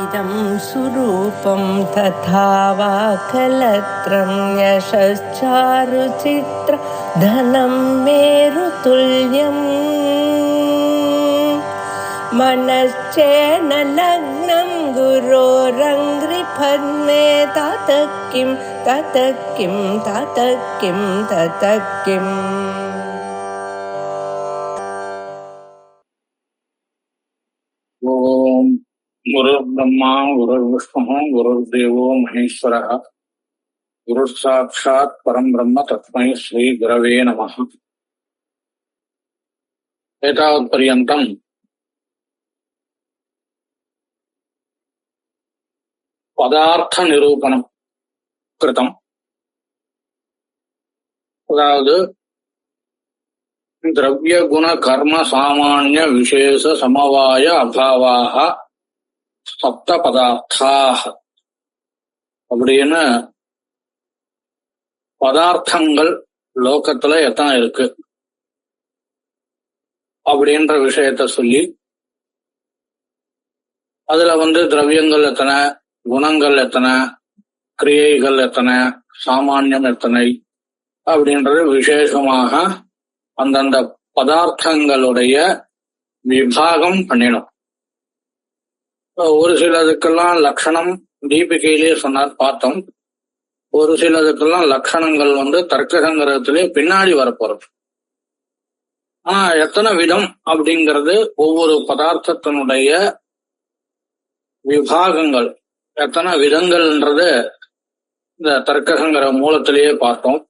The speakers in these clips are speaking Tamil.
इदं सुरूपं तथा वा कलत्रं यशश्चारुचित्र धनं मेरुतुल्यम् मनश्चेन लग्नं गुरोरङ्घ्रिपद्मे ततः किं ततः किं ततः किं ततः किम् ओम गुरुर्ब्रह्मा गुरुर्विष्णुः गुरुर्देवो महेश्वरः गुरुसाक्षात् परं ब्रह्म तस्मै श्री गुरवे नमः। एतावत्पर्यन्तं पदार्थ निरूपणं कृतम्। अदावदु द्रव्य गुण कर्म सामान्य विशेष समवाय अभावाः सप्त पदार्थाः அப்படின்னு பதார்த்தங்கள் லோகத்துல எத்தனை இருக்கு அப்படின்ற விஷயத்த சொல்லி, அதுல திரவியங்கள் எத்தனை, குணங்கள் எத்தனை, கிரியைகள் எத்தனை, சாமானியம் எத்தனை அப்படின்றது விசேஷமாக அந்தந்த பதார்த்தங்களுடைய விபாகம் பண்ணிடும். ஒரு சிலதுக்கெல்லாம் லட்சணம் தீபிகையிலே சொன்னார் பார்த்தோம். ஒரு சிலதுக்கெல்லாம் லட்சணங்கள் தர்க்க சங்கிரகத்திலே பின்னாடி வரப்போறது. ஆனா எத்தனை விதம் அப்படிங்கிறது ஒவ்வொரு பதார்த்தத்தினுடைய விபாகங்கள் எத்தனை விதங்கள்ன்றது இந்த தர்க்கசங்கிற மூலத்திலேயே பார்த்தோம்.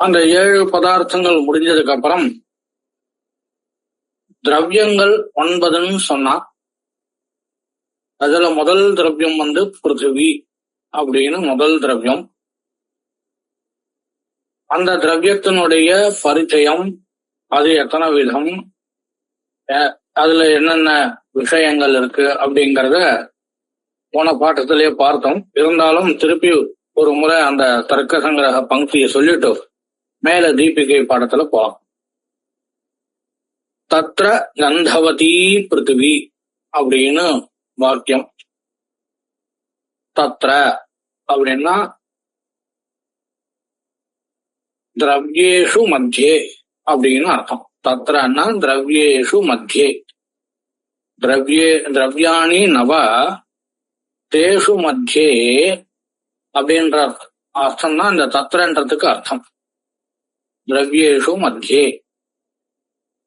அந்த 7 பதார்த்தங்கள் முடிஞ்சதுக்கு அப்புறம் திரவியங்கள் 9ன்னு சொன்னா, அதுல முதல் திரவியம் பிருத்திவி அப்படின்னு முதல் திரவியம். அந்த திரவியத்தினுடைய பரிச்சயம், அது எத்தனை விதம், அதுல என்னென்ன விஷயங்கள் இருக்கு அப்படிங்கறத போன பாட்டத்திலேயே பார்த்தோம். இருந்தாலும் திருப்பி ஒரு முறை அந்த தர்க்க சங்கிரக பங்கியை சொல்லிட்டு மேல தீபிகை பாடத்துல போலாம். தத்ர கந்தவதி பிருத்திவி அப்படின்னு வாக்கியம். தத்ர அப்படின்னா திரவ்யேஷு மத்தியே அப்படின்னு அர்த்தம். தத்ரன்னா திரவ்யேஷு மத்தியே, திரவ்யாணி நவ தேஷு மத்தியே அப்படின்ற அர்த்தம் தான் இந்த தத்ரன்றதுக்கு அர்த்தம். திரவ்யேஷு மத்தியே,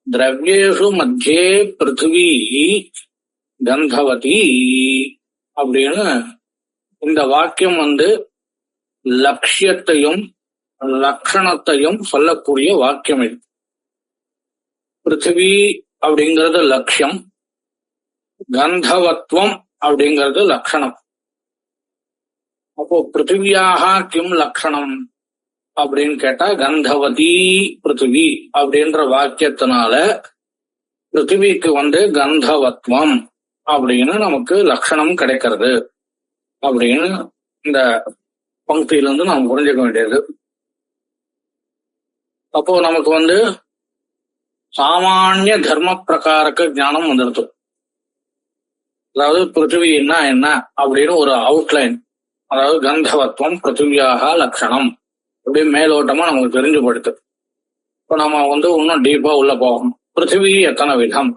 திரவ்யேஷு மத்தியே பிருத்திவி கந்தவதி அப்படின்னு இந்த வாக்கியம் லட்சியத்தையும் லட்சணத்தையும் சொல்லக்கூடிய வாக்கியம் இது. பிருத்திவி அப்படிங்கிறது லட்சியம், கந்தவத்வம் அப்படிங்கிறது லட்சணம். அப்போ பிருத்திவியாக கிம் லட்சணம் அப்படின்னு கேட்டா கந்தவதி பிருத்திவி அப்படின்ற வாக்கியத்தினால பிருத்திவிக்கு கந்தவத்வம் அப்படின்னு நமக்கு லட்சணம் கிடைக்கிறது அப்படின்னு இந்த பங்கிலிருந்து நாம் புரிஞ்சுக்க வேண்டியது. அப்போ நமக்கு சாமானிய தர்ம பிரகாரக்க ஞானம் வந்துடுது. அதாவது பிருத்திவின்னா என்ன அப்படின்னு ஒரு அவுட்லைன், அதாவது கந்தவத்வம் பிருத்திவியாக லட்சணம் அப்படி மேலோட்டமா நமக்கு தெரிஞ்சு படுத்து. இப்போ நம்ம இன்னும் டீப்பா உள்ள போகணும். பிருத்திவி எத்தனை விதம்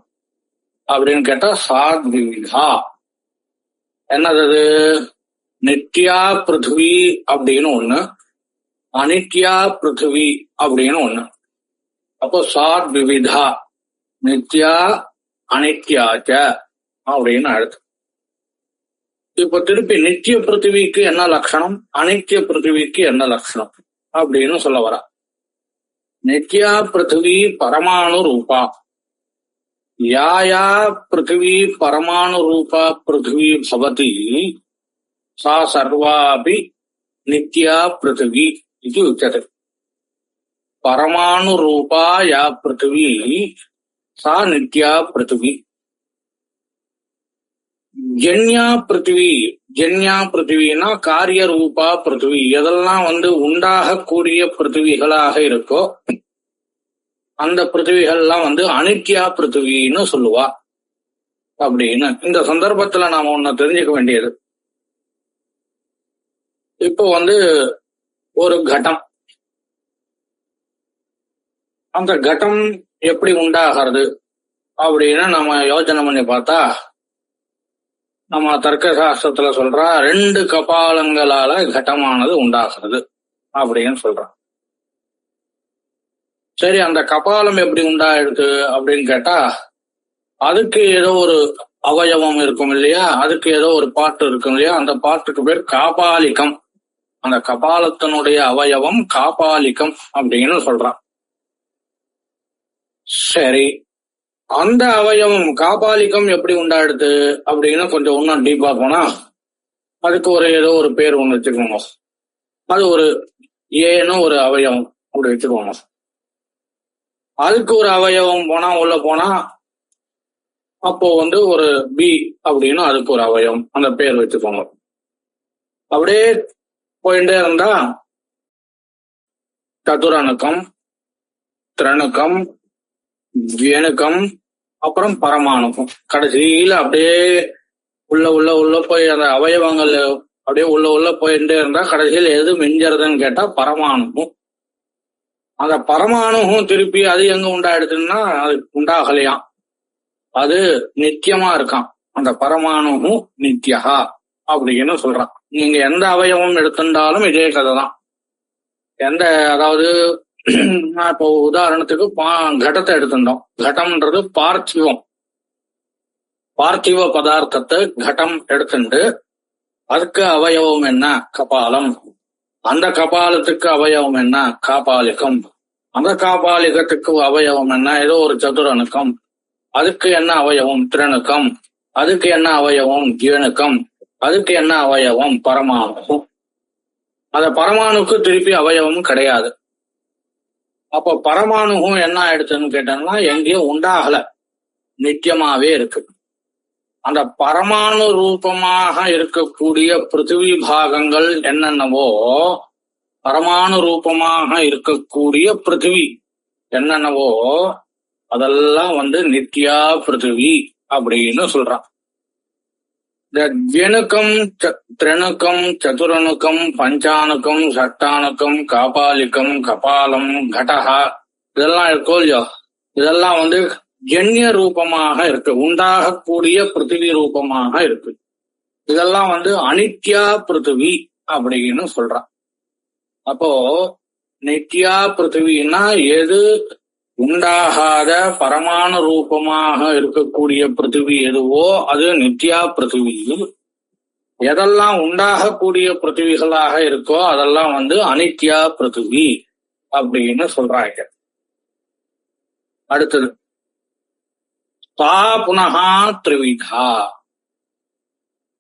அப்படின்னு கேட்டா சாத்விவிதா. என்னது? நித்யா பிருத்திவி அப்படின்னு ஒண்ணு, அனித்யா பிருத்திவி அப்படின்னு ஒண்ணு. அப்போ சாத்விவிதா, நித்யா அனித்யாச்ச அப்படின்னு அர்த்தம். இப்ப திருப்பி நித்திய பிருத்திவிக்கு என்ன லட்சணம், அனித்ய பிருத்திவிக்கு என்ன லட்சணம் அப்படின்னு சொல்ல வரா. நித்யா பிருத்திவி பரமாணு ரூபா, யாயா பிருத்திவி பரமாணு ரூபா பிருத்திவி பவதி சா சர்வாபி நித்யா பிருத்திவி இது உச்சதே. பரமாணு ரூபா யா பிருத்திவி சா நித்யா பிருத்திவி. ஜன்யா பிருத்திவி, ஜன்யா பிருத்திவினா காரிய ரூபா பிருத்திவி. எதெல்லாம் உண்டாகக்கூடிய பிருத்திவிகளாக இருக்கோ அந்த பிருத்திவிகள்லாம் அனித்யா பிருத்திவின்னு சொல்லுவா. அப்படின்னு இந்த சந்தர்ப்பத்துல நாம ஒண்ணு தெரிஞ்சுக்க வேண்டியது, இப்போ ஒரு கட்டம், அந்த கட்டம் எப்படி உண்டாகிறது அப்படின்னு நம்ம யோசனை பண்ணி பார்த்தா, நம்ம தர்க்க சாஸ்திரத்துல சொல்றா 2 கபாலங்களால கட்டமானது உண்டாகிறது அப்படின்னு சொல்றான். சரி, அந்த கபாலம் எப்படி உண்டாயிடுது அப்படின்னு கேட்டா, அதுக்கு ஏதோ ஒரு அவயவம் இருக்கும் இல்லையா, அதுக்கு ஏதோ ஒரு பாட்டு இருக்கும் இல்லையா, அந்த பாட்டுக்கு பேர் காபாலிகம். அந்த கபாலத்தினுடைய அவயவம் காபாலிகம் அப்படின்னு சொல்றான். சரி, அந்த அவயவம் காபாலிகம் எப்படி உண்டாயிடுது அப்படின்னு கொஞ்சம் இன்னும் டீப்பா போனா, அதுக்கு ஏதோ ஒரு பேர் ஒண்ணு வச்சுக்கோங்க. அது ஏன்னு ஒரு அவயவம் அப்படி வச்சுக்கோங்க. அதுக்கு ஒரு அவயவம் உள்ள போனா அப்போ ஒரு பி அப்படின்னு அதுக்கு ஒரு அவயவம், அந்த பேர் வச்சுக்கோங்க. அப்படியே போயிட்டே இருந்தா சதுரணுக்கம், திரணுக்கம், வியணுக்கம், அப்புறம் பரமாணுக்கம். கடைசியில அப்படியே உள்ள போய் அந்த அவயவங்கள் அப்படியே உள்ள போயிட்டே இருந்தா கடைசியில் எது மிஞ்சறதுன்னு கேட்டா பரமாணுக்கும். அந்த பரமாணுகும் திருப்பி அது எங்க உண்டாயிடுதுன்னா அது உண்டாகலையாம், அது நித்தியமா இருக்கான். அந்த பரமாணுகும் நித்தியா அப்படின்னு சொல்றான். நீங்க எந்த அவயவம் எடுத்துட்டாலும் இதே கதை தான். அதாவது இப்போ உதாரணத்துக்கு கடத்தை எடுத்துட்டோம். கடம்ன்றது பார்த்திவ பதார்த்தத்தை கடம் எடுத்துட்டு அதுக்கு அவயவம் என்ன கபாலம், அந்த கபாலத்துக்கு அவயவம் என்ன காபாலிகம், அந்த காபாலிகத்துக்கு அவயவம் என்ன ஏதோ ஒரு சதுரணுக்கம், அதுக்கு என்ன அவயவம் திரணுக்கம், அதுக்கு என்ன அவயவம் ஜீவனுக்கம், அதுக்கு என்ன அவயவம் பரமாணு. அந்த பரமாணுக்கு திருப்பி அவயவமும் கிடையாது. அப்ப பரமாணுகும் என்ன ஆயிடுச்சுன்னு கேட்டோம்னா எங்கேயும் உண்டாகல, நித்தியமாவே இருக்கு. அந்த பரமாணு ரூபமாக இருக்கக்கூடிய பிருத்திவி பாகங்கள் என்னென்னவோ, பரமாணு ரூபமாக இருக்கக்கூடிய பிருத்திவி என்னென்னவோ அதெல்லாம் நித்யா பிருத்திவி அப்படின்னு சொல்றான். இந்த ஜனுக்கம், திரணுக்கம், சதுரணுக்கம், பஞ்சாணுக்கம், சட்டாணுக்கம், காபாலிகம், கபாலம், கடகா இதெல்லாம் இருக்கோ இல்லையோ, இதெல்லாம் ஜன்ய ரூபமாக இருக்கு, உண்டாகக்கூடிய பிருத்திவி ரூபமாக இருக்கு. இதெல்லாம் அனித்யா பிருத்திவி அப்படின்னு சொல்றான். அப்போ நித்யா பிருத்திவின்னா எது உண்டாகாத பரமாணு ரூபமாக இருக்கக்கூடிய பிருத்திவி எதுவோ அது நித்யா பிருத்திவி. எதெல்லாம் உண்டாகக்கூடிய பிருத்திவிகளாக இருக்கோ அதெல்லாம் அனித்யா பிருத்திவி அப்படின்னு சொல்றாங்க. அடுத்தது தா புனகா திரிவிதா.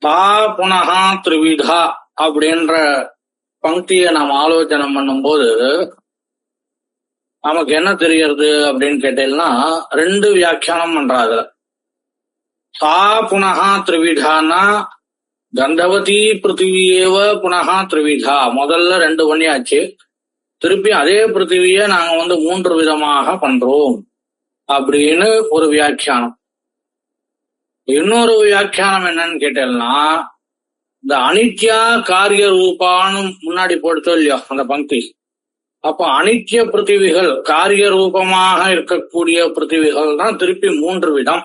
தா புனகா திரிவிதா அப்படின்ற பங்கியை நாம் ஆலோசனை பண்ணும்போது நமக்கு என்ன தெரியறது அப்படின்னு கேட்டீங்கன்னா 2 வியாக்கியானம் பண்றாங்க. தா புனகா திரிவிதான்னா கந்தவதி பிருத்திவியேவ புனகா திரிவிதா, முதல்ல 2 பண்ணியாச்சு, திருப்பி அதே பிருத்திவியை நாங்க 3 விதமாக பண்றோம் அப்படின்னு ஒரு வியாக்கியானம். இன்னொரு வியாக்கியானம் என்னன்னு கேட்டேன்னா, இந்த அனித்யா காரிய ரூபான்னு முன்னாடி போடுத்தோ இல்லையோ அந்த பங்கி, அப்ப அனித்ய பிருத்திவிகள் காரிய ரூபமாக இருக்கக்கூடிய பிருத்திவிகள் தான் திருப்பி 3 விதம்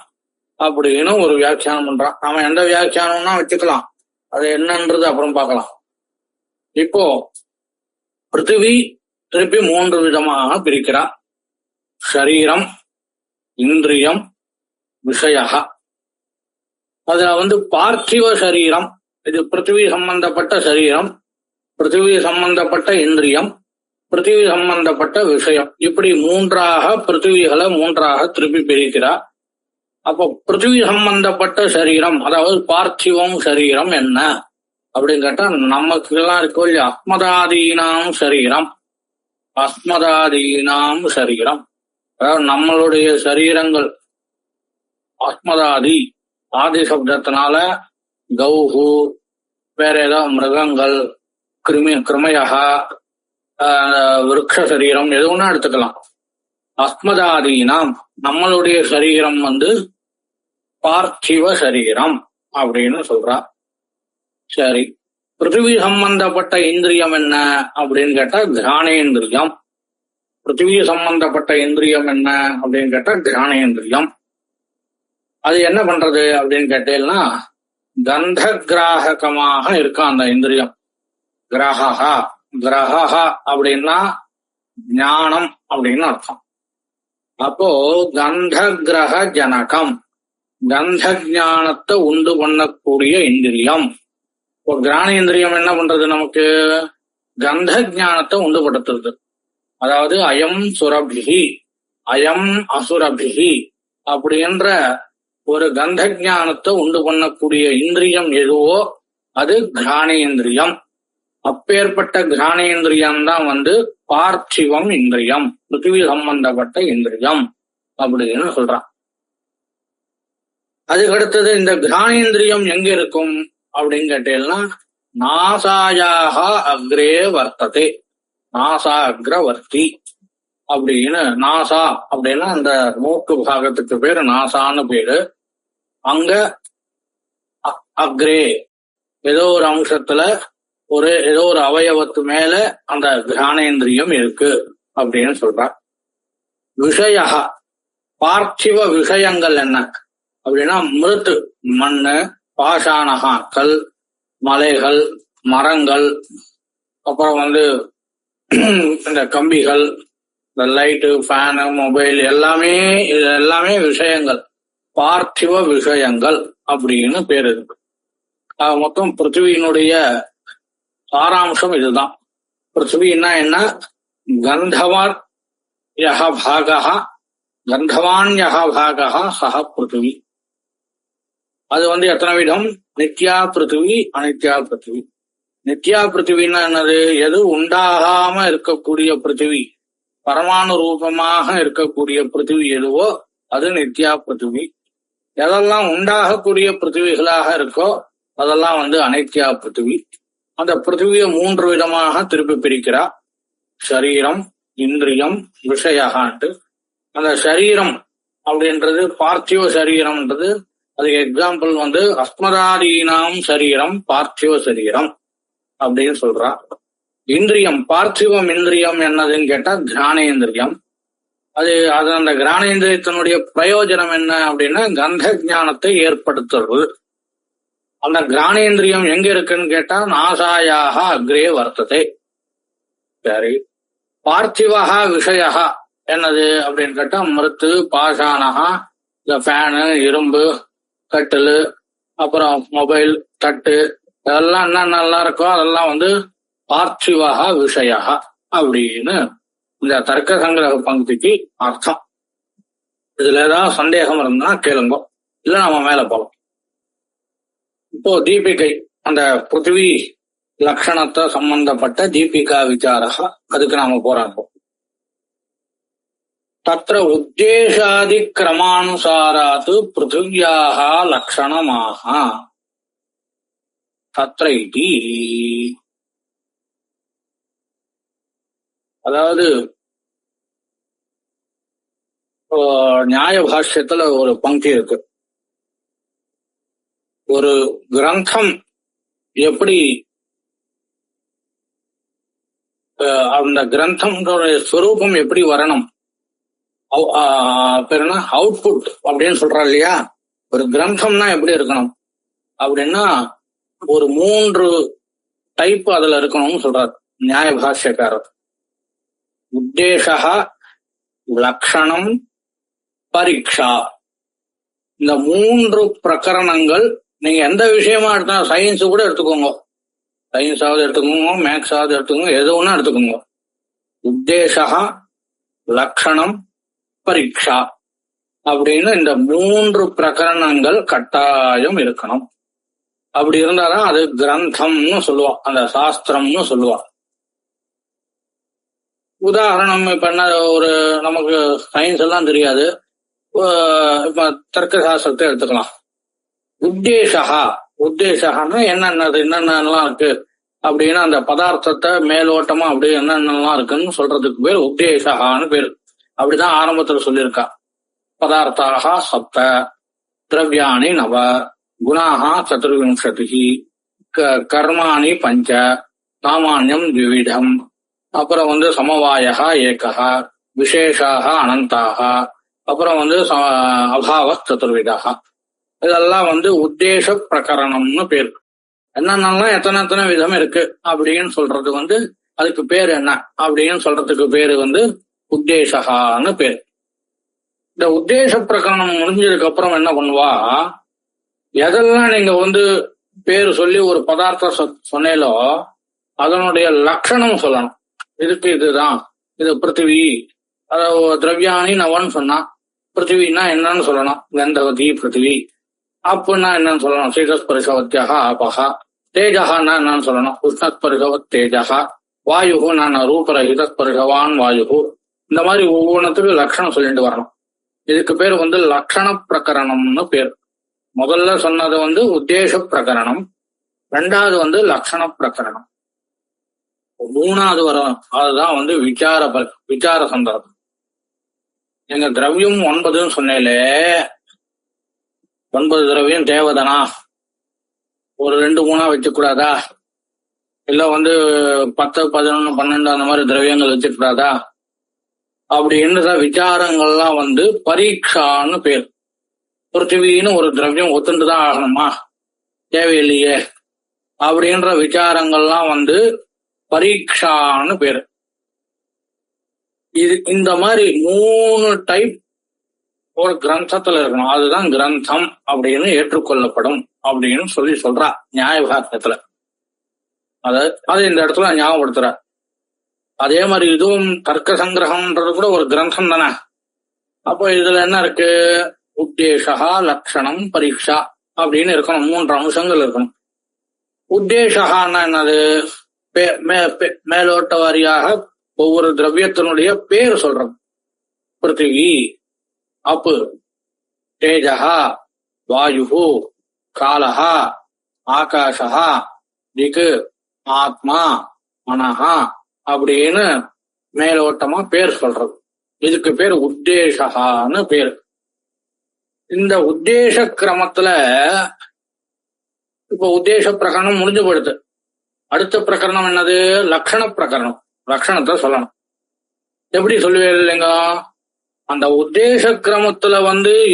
அப்படின்னு ஒரு வியாக்கியானம் பண்றான். நாம எந்த வியாக்கியானம்னா வச்சுக்கலாம், அது என்னன்றது அப்புறம் பார்க்கலாம். இப்போ பிருத்திவி திருப்பி 3 விதமாக பிரிக்கிறா. ஷரீரம், இந்திரியம், விஷய. அதுல பார்த்திவ சரீரம், இது பிருத்திவி சம்பந்தப்பட்ட சரீரம், பிருத்திவி சம்பந்தப்பட்ட இந்திரியம், பிருத்திவி சம்பந்தப்பட்ட விஷயம், இப்படி 3ஆக பிருத்திவிகளை 3ஆக திருப்பி பிரிக்கிறா. அப்போ பிருத்திவி சம்பந்தப்பட்ட சரீரம் அதாவது பார்த்திவம் சரீரம் என்ன அப்படின்னு கேட்டா, நமக்கு எல்லாம் இருக்கோ இல்லையா அஸ்மதாதீனாம் சரீரம், அஸ்மதாதீனாம் சரீரம் அதாவது நம்மளுடைய சரீரங்கள். அஸ்மதாதி ஆதி சப்தத்தினால கௌஹு, வேற ஏதாவது மிருகங்கள், கிருமயா, விருட்ச சரீரம் எது ஒண்ணா எடுத்துக்கலாம். அஸ்மதாதீனாம் நம்மளுடைய சரீரம் பார்த்திவ சரீரம் அப்படின்னு சொல்றா. சரி, பிருத்திவி சம்பந்தப்பட்ட இந்திரியம் என்ன அப்படின்னு கேட்டா கிராணேந்திரியம். பிருத்திவி சம்பந்தப்பட்ட இந்திரியம் என்ன அப்படின்னு கேட்டா கிராணேந்திரியம். அது என்ன பண்றது அப்படின்னு கேட்டீங்கன்னா கந்த கிராகமாக இருக்கும் அந்த இந்திரியம். கிரகா கிரகா அப்படின்னா ஞானம் அப்படின்னு அர்த்தம். அப்போ கந்த கிரக ஜனகம், கந்த ஞானத்தை உண்டு பண்ணக்கூடிய இந்திரியம். இப்போ கிராணேந்திரியம் என்ன பண்றது? நமக்கு கந்த ஞானத்தை உண்டுபடுத்துறது. அதாவது அயம் சுரபிகி அயம் அசுரபிகி அப்படின்ற ஒரு கந்த ஞானத்தை உண்டு பண்ணக்கூடிய இந்திரியம் எதுவோ அது கிராணேந்திரியம். அப்பேற்பட்ட கிராணேந்திரியம் தான் பார்த்திவம் இந்திரியம், பிருத்திவி சம்பந்தப்பட்ட இந்திரியம் அப்படின்னு சொல்றான். அதுக்கடுத்தது இந்த கிராணேந்திரியம் எங்க இருக்கும் அப்படின்னு கேட்டீங்கன்னா நாசாயாக அக்ரே வர்த்ததே, நாசா அக்ரவர்த்தி அப்படின்னு. நாசா அப்படின்னா அந்த மூக்கு பாகத்துக்கு பேரு நாசான்னு பேரு. அங்க அக்ரே ஏதோ ஒரு அம்சத்துல ஏதோ ஒரு அவயவத்து மேல அந்த கிராணேந்திரியம் இருக்கு அப்படின்னு சொல்றார். விஷய பார்த்திவ விஷயங்கள் என்ன அப்படின்னா மிருத்து மண்ணு, பாஷாணகா கல், மலைகள், மரங்கள், அப்புறம் இந்த கம்பிகள், இந்த லைட்டு, ஃபேனு, மொபைல் எல்லாமே இது எல்லாமே விஷயங்கள், பார்த்திவ விஷயங்கள் அப்படின்னு பேர் இருக்கு. மொத்தம் பிருத்திவியினுடைய சாராம்சம் இதுதான். பிருத்திவின்னா என்ன? கந்தவான் யஹ பாகஹ, கந்தவான் யஹ பாகஹ சஹ பிருத்திவி. அது எத்தனை விதம்? நித்யா பிருத்திவி, அனித்யா பிருத்திவி. நித்யா பிருத்திவின்னா என்னது? எது உண்டாகாம இருக்கக்கூடிய பிருத்திவி, பரமாணு ரூபமாக இருக்கக்கூடிய பிருத்திவி எதுவோ அது நித்யா பிருத்திவி. எதெல்லாம் உண்டாகக்கூடிய பிருத்திவிகளாக இருக்கோ அதெல்லாம் அனித்யா பிருத்திவி. அந்த பிருத்திவியை 3 விதமாக திருப்பி பிரிக்கிறா. சரீரம், இந்திரியம், விஷயான்ட்டு. அந்த சரீரம் அப்படின்றது பார்த்திவ சரீரம்ன்றது அதுக்கு எக்ஸாம்பிள் அஸ்மதாதீனாம் சரீரம் பார்த்திவ சரீரம் அப்படின்னு சொல்றா. இந்திரியம், பார்த்திவம் இந்திரியம் என்னதுன்னு கேட்டா கிராணேந்திரியம். அது அந்த கிராணேந்திரியத்தினுடைய பிரயோஜனம் என்ன அப்படின்னா கந்த ஞானத்தை ஏற்படுத்துறது. அந்த கிராணேந்திரியம் எங்க இருக்குன்னு கேட்டா நாசாயாக அக்ரே வர்த்ததே. சரி, பார்த்திவகா விஷயா என்னது அப்படின்னு கேட்டா மிருத்து, பாஷாணகா, இந்த ஃபேனு, இரும்பு, கட்டிலு, அப்புறம் மொபைல், தட்டு, இதெல்லாம் என்னென்னலாம் இருக்கோ அதெல்லாம் பார்த்திவகா விஷயா அப்படின்னு இந்த தர்க்க சங்கிரக பங்கிக்கு அர்த்தம். இதுல ஏதாவது சந்தேகம் இருந்தா கேளுங்க, இல்ல நம்ம மேல போலாம். இப்போ தீபிகை, அந்த பிருத்திவி லட்சணத்தை சம்பந்தப்பட்ட தீபிகா விசாரா, அதுக்கு நாம போறாங்க. தத்ர உத்தேசாதி கிரமானுசாராத் பிருத்திவியாக லட்சணமாக தத்ர இதி. அதாவது நியாய பாஷ்யத்துல ஒரு பங்கி இருக்கு. ஒரு கிரந்தம் எப்படி அந்த கிரந்தம்ன்ற ஸ்வரூபம் எப்படி வரணும், அவுட்புட் அப்படின்னு சொல்றா இல்லையா. ஒரு கிரந்தம்னா எப்படி இருக்கணும் அப்படின்னா ஒரு 3 டைப் அதுல இருக்கணும்னு சொல்றாரு நியாய பாஷ்யக்காரர். உத்தேசா, லக்ஷணம், பரீட்சா. இந்த 3 பிரகரணங்கள் நீங்க எந்த விஷயமா எடுத்தா, சயின்ஸ் கூட எடுத்துக்கோங்க, சயின்ஸாவது எடுத்துக்கோங்க, மேக்ஸாவது எடுத்துக்கோங்க, எது ஒண்ணா எடுத்துக்கோங்க. உத்தேசா, லக்ஷணம், பரீட்சா அப்படின்னு இந்த 3 பிரகரணங்கள் கட்டாயம் இருக்கணும். அப்படி இருந்தாதான் அது கிரந்தம்னு சொல்லுவா, அந்த சாஸ்திரம்னு சொல்லுவா. உதாரணம் இப்ப என்ன, நமக்கு சயின்ஸ் எல்லாம் தெரியாது, இப்ப தர்க்க சாஸ்திரத்தை எடுத்துக்கலாம். உத்தேசகான்னா என்னென்னலாம் இருக்கு அப்படின்னா அந்த பதார்த்தத்தை மேலோட்டமா அப்படி என்னென்னலாம் இருக்குன்னு சொல்றதுக்கு பேர் உத்தேசகான்னு பேரு. அப்படிதான் ஆரம்பத்துல சொல்லியிருக்கா. பதார்த்தாக சப்த, திரவியாணி நவ, குணாः சதுர்விம்சதிः, கர்மாணி பஞ்ச, சாமான்யம் த்விவிதம், அப்புறம் சமவாயः ஏகः, விசேஷாः அனந்தாः, அப்புறம் அபாவ சதுர்விதः. இதெல்லாம் உத்தேச பிரகரணம்னு பேர். என்னென்னலாம் எத்தனை விதம் இருக்கு அப்படின்னு சொல்றது அதுக்கு பேர் என்ன அப்படின்னு சொல்றதுக்கு பேரு உத்தேசகான்னு பேர். இந்த உத்தேச பிரகரணம் முடிஞ்சதுக்கு அப்புறம் என்ன பண்ணுவா, எதெல்லாம் நீங்க பேரு சொல்லி ஒரு பதார்த்தம் சொன்னேலோ அதனுடைய லட்சணம் சொல்லணும். இதுக்கு இதுதான், இது பிருத்திவி, அதாவது திரவியாணி நவன்னு சொன்னா பிருத்திவின்னா என்னன்னு சொல்லணும், கந்தவதி பிருத்திவி. அப்புன்னா என்னன்னு சொல்லணும், சீதஸ்பரிசவத்தியாக ஆபகா. தேஜகான்னா என்னன்னு சொல்லணும், உஷ்ணஸ்பரிசவத் தேஜகா. வாயுனா ரூபரஹிதஸ்பரிசவான் வாயு. இந்த மாதிரி ஒவ்வொன்றுத்துக்கு லட்சணம் சொல்லிட்டு வரணும். இதுக்கு பேர் லட்சண பிரகரணம்னு பேர். முதல்ல சொன்னது உத்தேச பிரகரணம், ரெண்டாவது லட்சண பிரகரணம், மூணாவது வரும் அதுதான் விசார சந்தர்ப்பம். எங்க திரவியம் 9ன்னு சொன்னேலே, 9 திரவியம் தேவதனா ஒரு 2-3 வச்சுக்கூடாதா, இல்ல 10, 11, 12 அந்த மாதிரி திரவியங்கள் வச்சுக்கூடாதா அப்படின்னு விசாரங்கள்லாம் பரீட்சான்னு பேர். பிருத்திவின்னு ஒரு திரவியம் ஒத்துண்டுதான் ஆகணுமா, தேவையில்லையே அப்படின்ற விசாரங்கள்லாம் பரீட்சான்னு பேரு. இந்த மாதிரி 3 டைப் ஒரு கிரந்தத்துல இருக்கணும். அதுதான் கிரந்தம் அப்படின்னு ஏற்றுக்கொள்ளப்படும் அப்படின்னு சொல்றா நியாயபாரத்துல. அது இந்த இடத்துல ஞாபகப்படுத்துற. அதே மாதிரி இதுவும் தர்க்க சங்கிரகம்ன்றது கூட ஒரு கிரந்தம் தானே. அப்போ இதுல என்ன இருக்கு, உத்தேசா, லட்சணம், பரீட்சா அப்படின்னு இருக்கணும். 3 அம்சங்கள் இருக்கணும். உத்தேசகான்னா என்னது, மேலோட்ட வாரியாக ஒவ்வொரு திரவியத்தினுடைய பேர் சொல்றோம். பிருத்திவி, அப்பு, தேஜஹா, வாயு, காலஹா, ஆகாஷா, திக்கு, ஆத்மா, மனஹா அப்படின்னு மேலோட்டமா பேர் சொல்றது. இதுக்கு பேர் உத்தேசகான்னு பேர். இந்த உத்தேச கிரமத்துல இப்ப உத்தேச பிரகரணம் முடிஞ்சு போயிடுது. அடுத்த பிரகரணம் என்னது, லட்சண பிரகரணம். லட்சணத்தை சொல்லணும். எப்படி சொல்லுவேன் இல்லைங்க, அந்த உத்தேச கிரமத்துல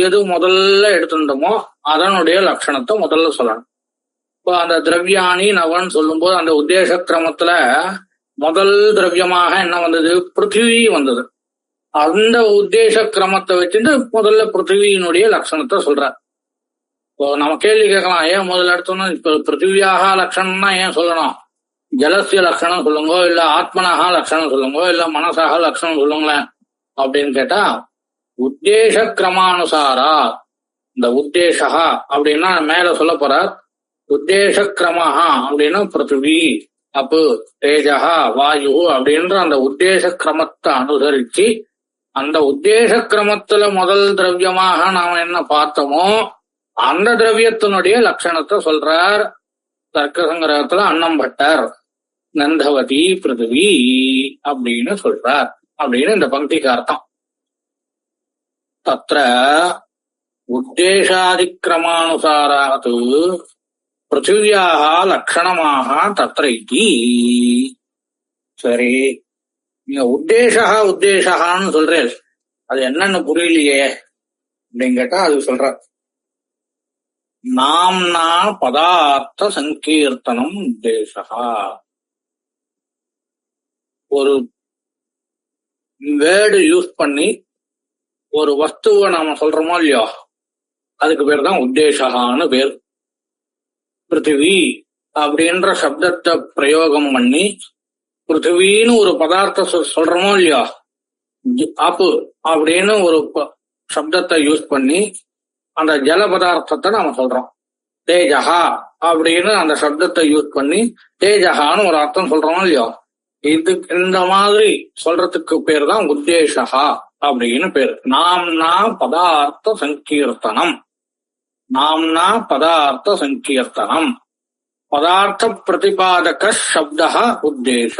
எது முதல்ல எடுத்துட்டோமோ அதனுடைய லட்சணத்தை முதல்ல சொல்லணும். இப்போ அந்த திரவியாணி நவன் சொல்லும் போது அந்த உத்தேச கிரமத்துல முதல் திரவியமாக என்ன வந்தது, பிருத்திவி வந்தது. அந்த உத்தேச கிரமத்தை வச்சுட்டு முதல்ல பிருத்திவியினுடைய லட்சணத்தை சொல்ற. இப்போ நம்ம கேள்வி கேட்கலாம், ஏன் முதல்ல எடுத்தோம்னா இப்ப பிருத்திவியாக லட்சணம்னா ஏன் சொல்லணும், ஜலசிய லட்சணம் சொல்லுங்க, இல்ல ஆத்மனகா லட்சணம் சொல்லுங்க, இல்ல மனசாக லட்சணம் சொல்லுங்களேன் அப்படின்னு கேட்டா, உத்தேச கிரமானுசாரா இந்த உத்தேசகா அப்படின்னா மேல சொல்ல போற, உத்தேச கிரமஹா அப்படின்னா பிருத்திவி, அப்பு, தேஜஹா, வாயு அப்படின்ற அந்த உத்தேச கிரமத்தை அனுசரிச்சு அந்த உத்தேச கிரமத்துல முதல் திரவியமாக நாம என்ன பார்த்தோமோ அந்த திரவியத்தினுடைய லட்சணத்தை சொல்றார் தர்க்க சங்கிரகத்துல அன்னம்பட்டர். நந்தவதி பிருத்திவி அப்படின்னு சொல்றார் அப்படின்னு இந்த பங்கிக்கு அர்த்தம். தத்ர உத்தேசாதிக்கிரமானுசாராத் பிருத்திவியாக லட்சணமாக தத்ர இதி. சரி, நீங்க உத்தேசகான்னு சொல்றேன், அது என்னன்னு புரியலையே அப்படின்னு கேட்டா அது சொல்ற, நாம்னா பதார்த்த சங்கீர்த்தனம் உத்தேசகா. ஒரு வேர்டு யூஸ் பண்ணி ஒரு வஸ்துவை நாம சொல்றோமோ இல்லையோ அதுக்கு பேர் தான் உத்தேசகான்னு பேர். பிருத்திவி அப்படின்ற சப்தத்தை பிரயோகம் பண்ணி பிருத்திவின்னு ஒரு பதார்த்த சொல்றோமோ இல்லையோ, அப்பு அப்படின்னு ஒரு சப்தத்தை யூஸ் பண்ணி அந்த ஜல பதார்த்தத்தை நாம சொல்றோம். தேஜஹா அப்படின்னு அந்த சப்தத்தை யூஸ் பண்ணி தேஜஹான்னு ஒரு அர்த்தம் சொல்றோமோ இல்லையோ, இந்த மாதிரி சொல்றதுக்கு பேர் தான் உத்தேசகா அப்படின்னு பேரு. நாம்னா பதார்த்த சங்கீர்த்தனம், நாம்னா பதார்த்த சங்கீர்த்தனம், பதார்த்த பிரதிபாதக சப்த உத்தேச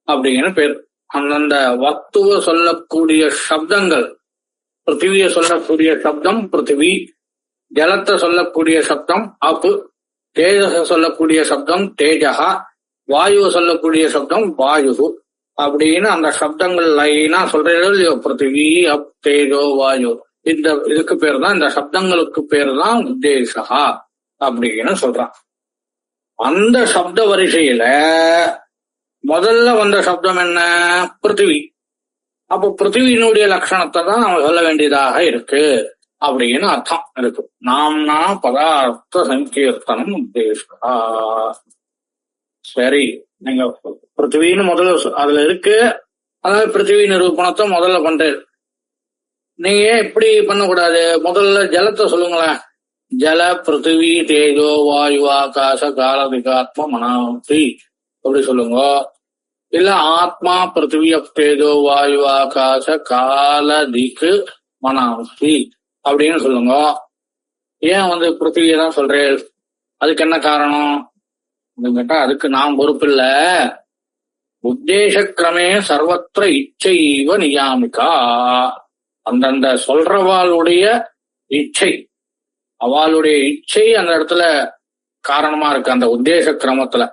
அப்படின்னு பேர். அந்தந்த வஸ்துவ சொல்லக்கூடிய சப்தங்கள், பிருத்திவிய சொல்லக்கூடிய சப்தம் பிருத்திவி, ஜலத்தை சொல்லக்கூடிய சப்தம் அப்பு, தேஜஸ சொல்லக்கூடிய சப்தம் தேஜகா, வாயுவை சொல்லக்கூடிய சப்தம் வாயு அப்படின்னு அந்த சப்தங்கள் லைனா சொல்றது இல்லையோ, பிருத்திவி அப் தேஜோ வாயு. இதுக்கு பேர் தான், இந்த சப்தங்களுக்கு பேர் தான் உத்தேசகா அப்படின்னு சொல்றான். அந்த சப்த வரிசையில முதல்ல வந்த சப்தம் என்ன? பிருத்திவி. அப்போ பிருத்திவியினுடைய லட்சணத்தை தான் நம்ம சொல்ல வேண்டியதாக இருக்கு அப்படின்னு அர்த்தம் இருக்கு. நாம்னா பதார்த்த சங்கீர்த்தனம் உத்தேசா. சரி, நீங்க பிருத்திவின்னு முதல்ல அதுல இருக்கு, அதாவது பிருத்திவி நிரூபணத்தை முதல்ல பண்றது. நீங்க ஏன் இப்படி பண்ணக்கூடாது? முதல்ல ஜலத்தை சொல்லுங்களேன். ஜல பிருத்திவி தேஜோ வாயு ஆகாச காலதிகாத்ம மனாதி அப்படி சொல்லுங்க. இல்ல ஆத்மா பிருத்திவி தேஜோ வாயு ஆகாச காலதிக்கு மனாதி அப்படின்னு சொல்லுங்க. ஏன் பிருத்திவியை தான் சொல்றேன்? அதுக்கு என்ன காரணம் கேட்டா, அதுக்கு நாம் பொறுப்பில்ல. உத்தேச கிரமே சர்வத்திர இச்சைவ நியாமிகா. அந்தந்த சொல்றவாளுடைய இச்சை, அவளுடைய இச்சை அந்த இடத்துல காரணமா இருக்கு. அந்த உத்தேச கிரமத்துல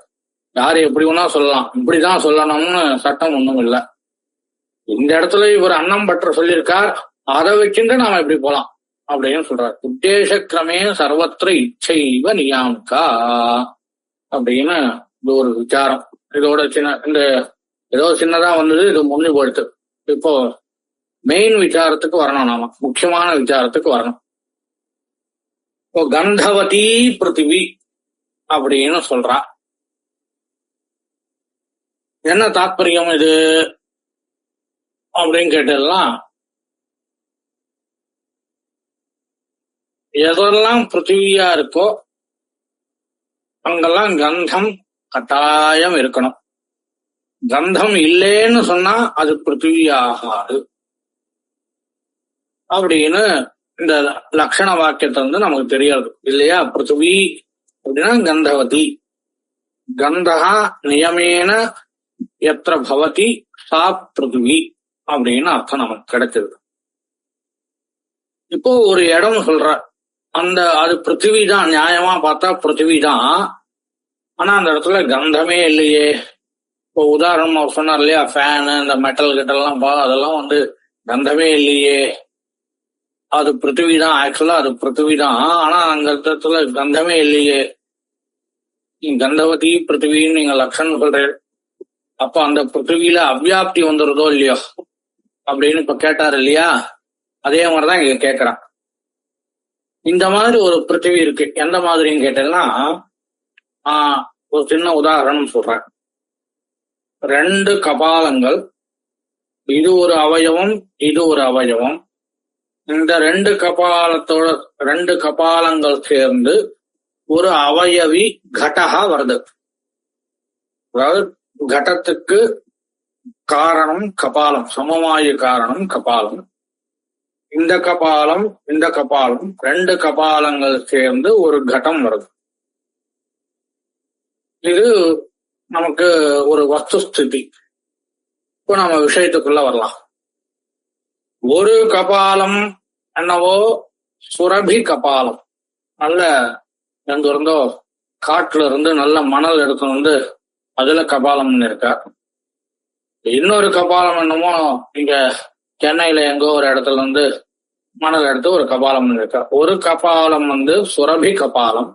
யாரு எப்படி வேணா சொல்லலாம், இப்படிதான் சொல்லணும்னு சட்டம் ஒண்ணும் இல்லை. இந்த இடத்துல இவர் அன்னம் பற்ற சொல்லியிருக்கார், அதை வச்சுட்டு நாம இப்படி போலாம் அப்படின்னு சொல்றார். உத்தேச கிரமே சர்வத்திர இச்சைவ நியாமிகா அப்படின்னு இது ஒரு விசாரம். இதோட இந்த ஏதோ சின்னதா வந்தது, இது முன்னி போயிடுது. இப்போ மெயின் விசாரத்துக்கு வரணும், நாம முக்கியமான விசாரத்துக்கு வரணும். இப்போ கந்தவதி பிருத்திவி அப்படின்னு சொல்றா. என்ன தாத்பரியம் இது அப்படின்னு கேட்டதெல்லாம், எதெல்லாம் பிருத்திவியா இருக்கோ அங்கெல்லாம் கந்தம் கட்டாயம் இருக்கணும். கந்தம் இல்லைன்னு சொன்னா அது பிருத்திவி ஆகாது அப்படின்னு இந்த லட்சண வாக்கியத்தை நமக்கு தெரியாது இல்லையா? பிருத்திவி அப்படின்னா கந்தவதி, கந்தகா நியமேன எத்திர பவதி சா பிருத்திவி அப்படின்னு அர்த்தம் நமக்கு கிடைச்சது. இப்போ ஒரு இடம் சொல்ற, அது பிருத்திவி தான், நியாயமா பார்த்தா பிருத்திவி தான். ஆனா அந்த இடத்துல கந்தமே இல்லையே. இப்போ உதாரணம் அவர் சொன்னார் இல்லையா, ஃபேனு இந்த மெட்டல் கிட்டெல்லாம் அதெல்லாம் கந்தமே இல்லையே. அது பிருத்திவி தான், ஆக்சுவலா அது பிருத்திவி தான். ஆனா அந்த இடத்துல கந்தமே இல்லையே. கந்தவதி பிருத்திவின்னு நீங்க லட்சணம் சொல்றீங்க, அப்ப அந்த பிருத்திவியில அவ்வியாப்தி வந்துருதோ இல்லையோ அப்படின்னு இப்ப கேட்டாரு இல்லையா? அதே மாதிரிதான் இங்க கேட்கறான். இந்த மாதிரி ஒரு பிருத்திவி இருக்கு. எந்த மாதிரின்னு கேட்டீங்கன்னா, ஒரு சின்ன உதாரணம் சொல்றேன். 2 கபாலங்கள், இது ஒரு அவயவம், இது ஒரு அவயவம். இந்த 2 கபாலங்கள் சேர்ந்து ஒரு அவயவி கடகா வருது. அதாவது கடத்துக்கு காரணம் கபாலம், சமவாயு காரணம் கபாலம். இந்த கபாலம் 2 கபாலங்கள் சேர்ந்து ஒரு கடம் வருது. இது நமக்கு ஒரு வஸ்துஸ்திதி. இப்போ நம்ம விஷயத்துக்குள்ள வரலாம். ஒரு கபாலம் என்னவோ சுரபி கபாலம், நல்ல எங்கிருந்தோ காட்டுல இருந்து நல்ல மணல் எடுத்து அதுல கபாலம் இருக்கா. இன்னொரு கபாலம் என்னமோ இங்க சென்னையில எங்கோ ஒரு இடத்துல மணல் எடுத்து ஒரு கபாலம் இருக்கா. ஒரு கபாலம் சுரபி கபாலம்,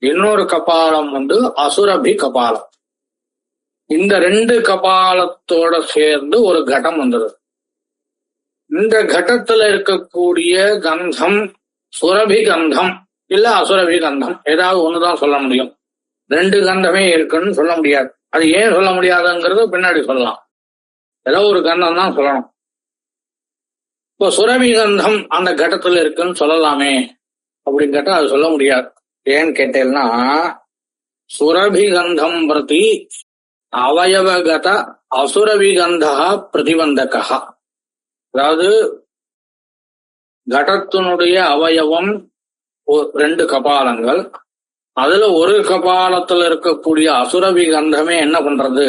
இன்னொரு கபாலம் அசுரபி கபாலம். இந்த 2 கபாலத்தோட சேர்ந்து ஒரு கடம் வந்துடுது. இந்த கடத்துல இருக்கக்கூடிய கந்தம் சுரபி கந்தம் இல்ல அசுரபி கந்தம், ஏதாவது ஒண்ணுதான் சொல்ல முடியும். 2 கந்தமே இருக்குன்னு சொல்ல முடியாது. அது ஏன் சொல்ல முடியாதுங்கிறது பின்னாடி சொல்லலாம். ஏதோ ஒரு கந்தம் தான் சொல்லணும். இப்போ சுரபி கந்தம் அந்த கடத்துல இருக்குன்னு சொல்லலாமே அப்படின்னு கேட்டா அது சொல்ல முடியாது. ஏன்னு கேட்டேன்னா, சுரபி கந்தம் பிரதி அவயவகத அசுரபி கந்தா பிரதிபந்தகா. அதாவது கடத்தினுடைய அவயவம் 2 கபாலங்கள், அதுல ஒரு கபாலத்துல இருக்கக்கூடிய அசுரபி கந்தமே என்ன பண்றது?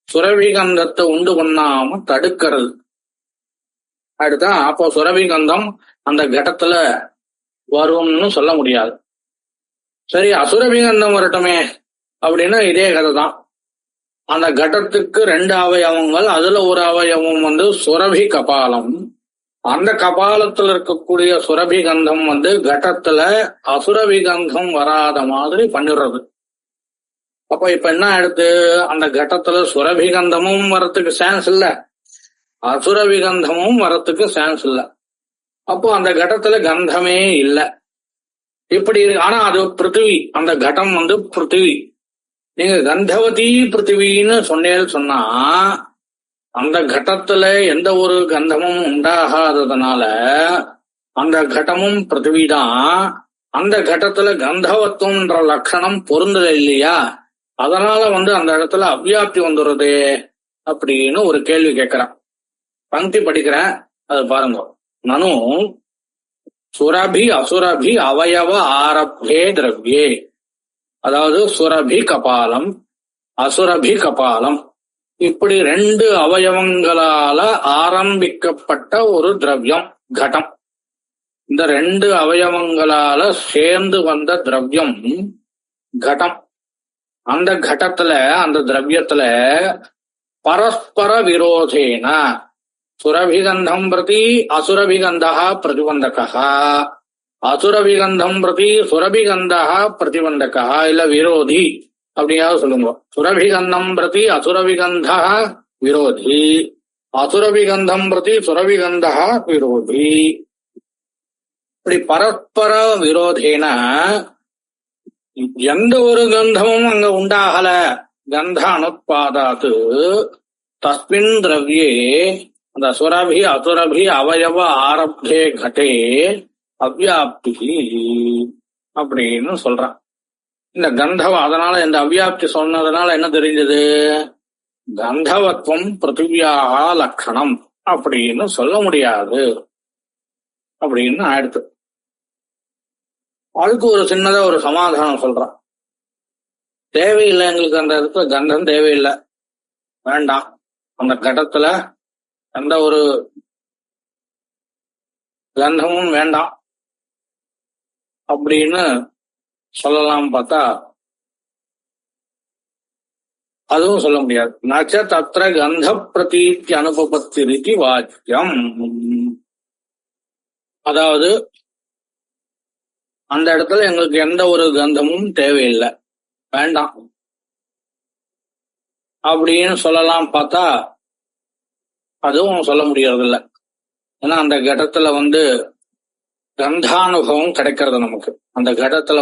சுரபி கந்தத்தை உண்டு பண்ணாம தடுக்கிறது. அடுத்தா அப்போ சுரபி கந்தம் அந்த கடத்துல வரும்னு சொல்ல முடியாது. சரி, அசுரபி கந்தம் வரட்டுமே அப்படின்னா இதே கதை தான். அந்த கடத்துக்கு 2 அவயவங்கள், அதுல ஒரு அவயவம் சுரபி கபாலம். அந்த கபாலத்துல இருக்கக்கூடிய சுரபி கந்தம் கடத்துல அசுரபி கந்தம் வராத மாதிரி பண்ணிடுறது. அப்ப இப்ப என்ன ஆயிடுது, அந்த கடத்துல சுரபி கந்தமும் வரத்துக்கு சான்ஸ் இல்ல, அசுரபி கந்தமும் வரத்துக்கு சான்ஸ் இல்ல. அப்போ அந்த கடத்துல கந்தமே இல்ல. இப்படி ஆனா அது பிருத்திவி, அந்த கடம் பிருத்திவி. நீங்க கந்தவதி பிருத்திவின்னு சொன்னா அந்த கடத்துல எந்த ஒரு கந்தமும் உண்டாகாததுனால அந்த கடமும் பிருத்திவிதான். அந்த கடத்துல கந்தவத்துவம்ன்ற லட்சணம் பொருந்தல இல்லையா, அதனால அந்த இடத்துல அவ்வியாப்தி வந்துடுறது அப்படின்னு ஒரு கேள்வி கேட்கிறேன். பங்கி படிக்கிறேன், அது பாருங்க. நனு சுரபி அசுரபி அவயவ ஆரப்தே திரவ்யே, அதாவது சுரபி கபாலம் அசுரபி கபாலம், இப்படி 2 அவயவங்களால ஆரம்பிக்கப்பட்ட ஒரு திரவியம் கடம். இந்த 2 அவயவங்களால சேர்ந்து வந்த திரவியம் கடம். அந்த கடத்துல அந்த திரவியத்துல பரஸ்பர விரோதேன சுரபிகந்தம் பிரதி அசுரபிகந்தா பிரதிபந்தகா, அசுரபிகந்தம் பிரதி சுரபிகந்தா பிரதிபந்தகா, இல்ல விரோதி அப்படியாவது சொல்லுங்க. சுரபிகந்தம் பிரதி அசுரபிகந்தா விரோதி, அசுரபிகந்தம் பிரதி சுரபிகந்தா விரோதி. இப்படி பரஸ்பர விரோதேன எந்த ஒரு கந்தமும் அங்க உண்டாகல, கந்த அனுத்பாதாத்து தஸ்மின் திரவ்யே அந்த சுரபி அசுரபி அவயவ ஆரப்தே கடே அவ்வியாப்தி அப்படின்னு சொல்றான். இந்த கந்தவம், அதனால இந்த அவ்வியாப்தி சொன்னதுனால என்ன தெரிஞ்சது, கந்தவத்துவம் பிருத்திவியாக லட்சணம் அப்படின்னு சொல்ல முடியாது அப்படின்னு ஆயிடுத்து. அதுக்கு ஒரு சின்னதா ஒரு சமாதானம் சொல்றான். தேவையில்லை, எங்களுக்கு அந்த இடத்துல கந்தம் தேவையில்லை, வேண்டாம், அந்த கடத்துல எந்த ஒரு கந்தமும் வேண்டாம் அப்படின்னு சொல்லலாம் பார்த்தா அதுவும் சொல்ல முடியாது. நச்ச தத்ர கந்த பிரதீத்தி அனுபபத்திரிதி வாக்கியம், அதாவது அந்த இடத்துல எங்களுக்கு எந்த ஒரு கந்தமும் தேவையில்லை, வேண்டாம் அப்படின்னு சொல்லலாம் பார்த்தா அதுவும் சொல்ல முடியறதில்ல. ஏன்னா அந்த கடத்துல கந்தானுபவம் கிடைக்கிறது நமக்கு, அந்த கடத்துல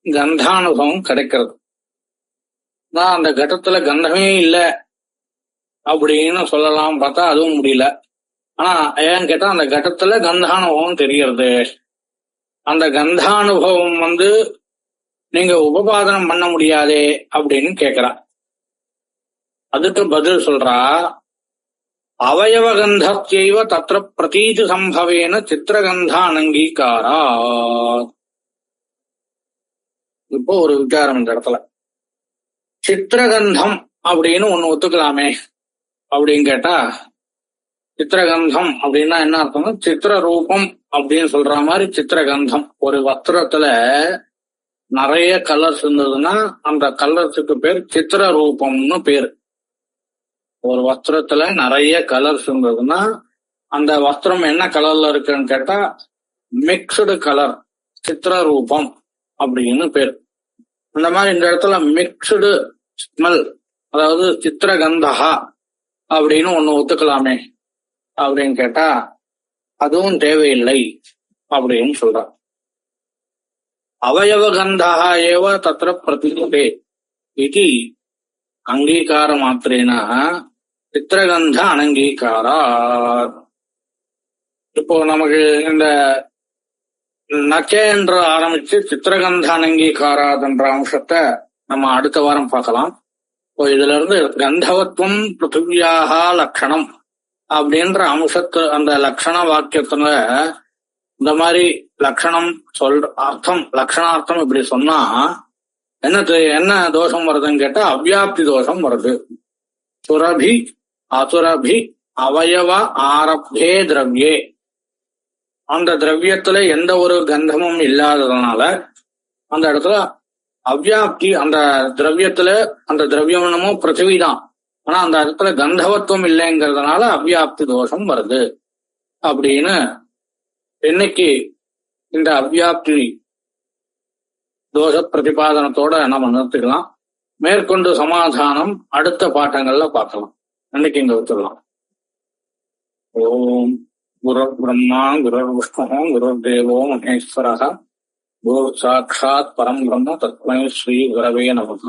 கந்தானுபவம் கிடைக்கிறது. நான் அந்த கடத்துல கந்தமே இல்லை அப்படின்னு சொல்லலாம் பார்த்தா அதுவும் முடியல. ஆனா ஏன்னு கேட்டா அந்த கடத்துல கந்தானுபவம் தெரியறது. அந்த கந்தானுபவம் நீங்க உபபாதனம் பண்ண முடியாதே அப்படின்னு கேக்குறா. அதுக்கு பதில் சொல்றா, அவயவ கந்தத்தைவ தத்ர பிரதீதி சம்பவேன சித்திரகந்த அனங்கீகாரா. இப்போ ஒரு விசாரம் இந்த இடத்துல, சித்திரகந்தம் அப்படின்னு ஒண்ணு ஒத்துக்கலாமே அப்படின்னு கேட்டா, சித்திரகந்தம் அப்படின்னா என்ன அர்த்தம், சித்திர ரூபம் அப்படின்னு சொல்ற மாதிரி சித்திரகந்தம். ஒரு வஸ்திரத்துல நிறைய கலர்ஸ் இருந்ததுன்னா அந்த கலர்ஸுக்கு பேர் சித்திர ரூபம்னு பேரு. ஒரு வஸ்திரத்துல நிறைய கலர்ஸ் இருந்ததுன்னா அந்த வஸ்திரம் என்ன கலர்ல இருக்குன்னு கேட்டா மிக்சடு கலர், சித்திர ரூபம் அப்படின்னு பேர். அந்த மாதிரி இந்த இடத்துல மிக்சடு ஸ்மெல், அதாவது சித்திரகந்தகா அப்படின்னு ஒண்ணு ஒத்துக்கலாமே அப்படின்னு கேட்டா அதுவும் தேவையில்லை அப்படின்னு சொல்ற. அவயவகந்தா ஏவ தத்ர பிரதிபதே இது அங்கீகார மாத்திரேனா சித்திரகந்த அனங்கீகாரா. இப்போ நமக்கு இந்த நச்ச என்று ஆரம்பிச்சு சித்திரகந்த அனங்கீகாராதுன்ற அம்சத்தை நம்ம அடுத்த வாரம் பார்க்கலாம். இப்போ இதுல இருந்து கந்தவத்துவம் பிருத்திவியாக லட்சணம் அப்படின்ற அம்சத்து அந்த லட்சண வாக்கியத்துல இந்த மாதிரி லட்சணம் அர்த்தம், லட்சணார்த்தம் இப்படி சொன்னா என்ன தோஷம் வருதுன்னு கேட்டா அவ்வியாப்தி தோஷம் வருது. சுரபி அசுரபி அவயவ ஆரப்தே திரவ்யே அந்த திரவியத்துல எந்த ஒரு கந்தமும் இல்லாததுனால அந்த இடத்துல அவ்யாப்தி, அந்த திரவியத்துல அந்த திரவியம் என்னமோ பிருத்திவி தான், ஆனா அந்த இடத்துல கந்தவத்துவம் இல்லைங்கிறதுனால அவ்யாப்தி தோஷம் வருது அப்படின்னு என்னைக்கு இந்த அவ்யாப்தி தோஷ பிரதிபாதனத்தோட நம்ம நிறுத்திக்கலாம். மேற்கொண்டு சமாதானம் அடுத்த பாட்டங்கள்ல பார்க்கலாம். அன்னைக்கு இங்க வச்சிடலாம். ஓம் குரு பிரம்மா குரு விஷ்ணு குரு தேவோ மகேஸ்வரः குரு சாட்சாத் பரம் பிரம்ம தஸ்மை ஸ்ரீ குரவே நமः.